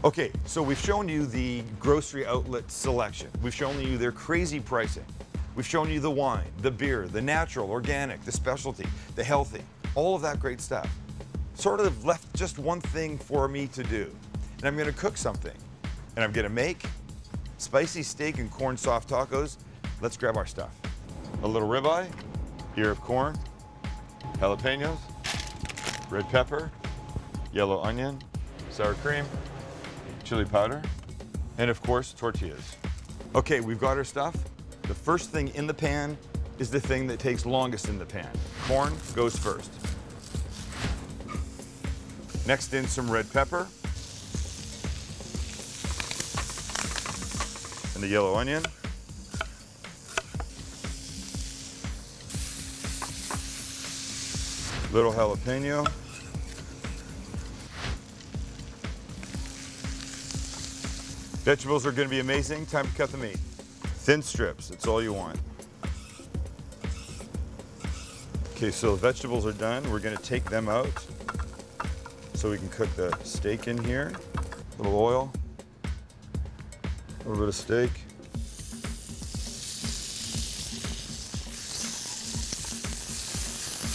Okay, so we've shown you the grocery outlet selection. We've shown you their crazy pricing. We've shown you the wine, the beer, the natural, organic, the specialty, the healthy, all of that great stuff. Sort of left just one thing for me to do. And I'm gonna cook something. And I'm gonna make spicy steak and corn soft tacos. Let's grab our stuff. A little ribeye, ear of corn, jalapenos, red pepper, yellow onion, sour cream, chili powder, and of course, tortillas. Okay, we've got our stuff. The first thing in the pan is the thing that takes longest in the pan. Corn goes first. Next in some red pepper and the yellow onion. Little jalapeno. Vegetables are going to be amazing. Time to cut the meat. Thin strips, that's all you want. Okay, so the vegetables are done. We're going to take them out so we can cook the steak in here. A little oil, a little bit of steak.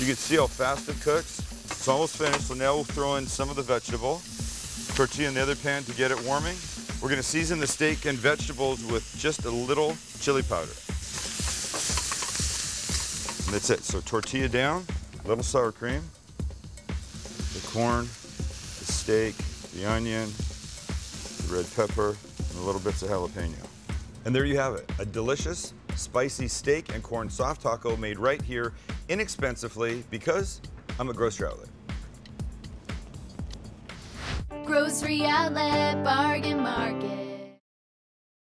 You can see how fast it cooks. It's almost finished, so now we'll throw in some of the vegetable. Tortilla in the other pan to get it warming. We're gonna season the steak and vegetables with just a little chili powder. And that's it, so tortilla down, a little sour cream, the corn, the steak, the onion, the red pepper, and a little bits of jalapeno. And there you have it, a delicious, spicy steak and corn soft taco made right here inexpensively because I'm a grocery outlet. Grocery Outlet Bargain Market.